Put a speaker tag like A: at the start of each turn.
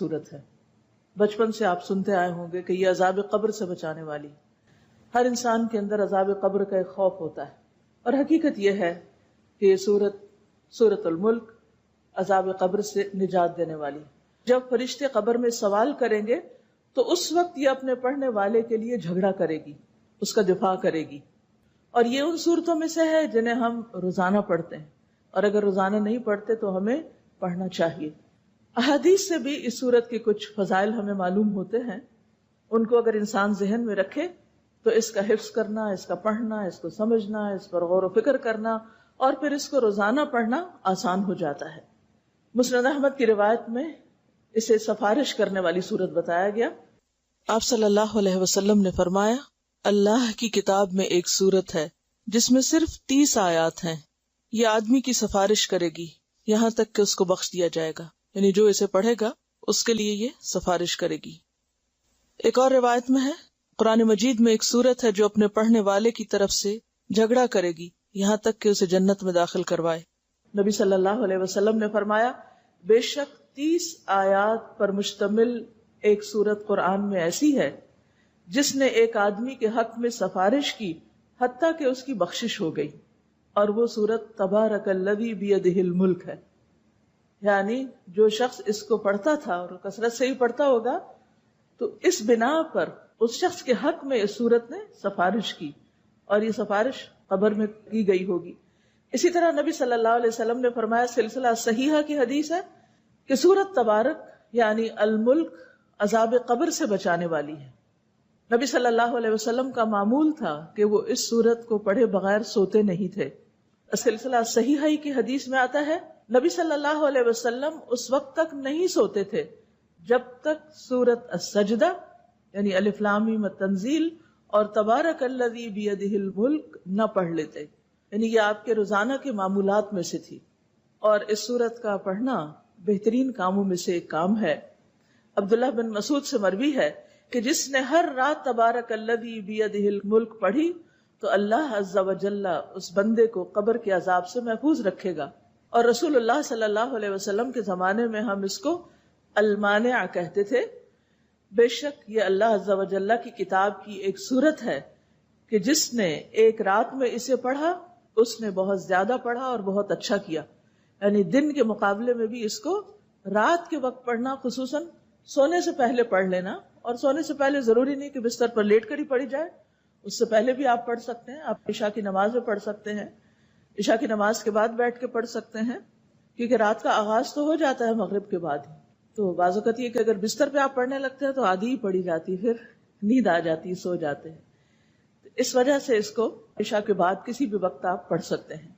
A: صورت ہے. بچپن سے آپ سنتے آئے ہوں گے کہ یہ عذاب قبر سے بچانے والی. ہر انسان کے اندر عذاب قبر کا ایک خوف ہوتا ہے، اور حقیقت یہ ہے کہ یہ سورۃ الملک عذاب قبر سے نجات دینے والی. جب فرشتے قبر میں سوال کریں گے تو اس وقت یہ اپنے پڑھنے والے کے لیے جھگڑا کرے گی، اس کا دفاع کرے گی. اور یہ ان صورتوں میں سے ہے جنہیں ہم روزانہ پڑھتے ہیں، اور اگر روزانہ نہیں پڑھتے تو ہمیں پڑھنا چاہیے. احادیث سے بھی اس صورت کے کچھ فضائل ہمیں معلوم ہوتے ہیں. ان کو اگر انسان ذہن میں رکھے تو اس کا حفظ کرنا، اس کا پڑھنا، اس کو سمجھنا، اس پر غور و فکر کرنا اور پھر اس کو روزانہ پڑھنا آسان ہو جاتا ہے. مسند احمد کی روایت میں اسے سفارش کرنے والی صورت بتایا گیا. آپ صلی اللہ علیہ وسلم نے فرمایا، اللہ کی کتاب میں ایک صورت ہے جس میں صرف 30 آیات ہیں. یہ آدمی کی سفارش کرے گی یہاں تک کہ اس کو بخش دیا جائے گا، یعنی جو اسے پڑھے گا اس کے لیے یہ سفارش کرے گی. ایک اور روایت میں ہے، قرآن مجید میں ایک صورت ہے جو اپنے پڑھنے والے کی طرف سے جھگڑا کرے گی یہاں تک کہ اسے جنت میں داخل کروائے. نبی صلی اللہ علیہ وسلم نے فرمایا، بے شک 30 آیات پر مشتمل ایک صورت قرآن میں ایسی ہے جس نے ایک آدمی کے حق میں سفارش کی حتیٰ کہ اس کی بخشش ہو گئی، اور وہ صورت تبارک الذی بیدہ الملک ہے. یعنی جو شخص اس کو پڑھتا تھا اور کثرت سے ہی پڑھتا ہوگا تو اس بنا پر اس شخص کے حق میں اس صورت نے سفارش کی، اور یہ سفارش قبر میں کی گئی ہوگی. اسی طرح نبی صلی اللہ علیہ وسلم نے فرمایا، سلسلہ صحیحہ کی حدیث ہے کہ سورت تبارک یعنی الملک عذاب قبر سے بچانے والی ہے. نبی صلی اللہ علیہ وسلم کا معمول تھا کہ وہ اس سورت کو پڑھے بغیر سوتے نہیں تھے. سلسلہ صحیحہ کی حدیث میں آتا ہے، نبی صلی اللہ علیہ وسلم اس وقت تک نہیں سوتے تھے جب تک سورت السجدہ یعنی الف لام میم التنزیل اور تبارک الذی بیدہ الملک نہ پڑھ لیتے. یعنی یہ آپ کے روزانہ کے معمولات میں سے تھی، اور اس سورت کا پڑھنا بہترین کاموں میں سے ایک کام ہے. عبداللہ بن مسعود سے مروی ہے کہ جس نے ہر رات تبارک الذی بیدہ الملک پڑھی تو اللہ عز و جل اس بندے کو قبر کے عذاب سے محفوظ رکھے گا. اور رسول اللہ صلی اللہ علیہ وسلم کے زمانے میں ہم اس کو المانع کہتے تھے. بے شک یہ اللہ عز و جل کی کتاب کی ایک صورت ہے کہ جس نے ایک رات میں اسے پڑھا اس نے بہت زیادہ پڑھا اور بہت اچھا کیا. یعنی دن کے مقابلے میں بھی اس کو رات کے وقت پڑھنا، خصوصاً سونے سے پہلے پڑھ لینا. اور سونے سے پہلے ضروری نہیں کہ بستر پر لیٹ کر ہی پڑھی جائے، اس سے پہلے بھی آپ پڑھ سکتے ہیں. آپ عشاء کی نماز میں پڑھ سکتے ہیں، عشاء کی نماز کے بعد بیٹھ کے پڑھ سکتے ہیں، کیونکہ رات کا آغاز تو ہو جاتا ہے مغرب کے بعد ہی. تو بعض اوقات یہ کہ اگر بستر پہ آپ پڑھنے لگتے ہیں تو آدھی ہی پڑھی جاتی، پھر نیند آ جاتی، سو جاتے ہیں. اس وجہ سے اس کو عشاء کے بعد کسی بھی وقت آپ پڑھ سکتے ہیں.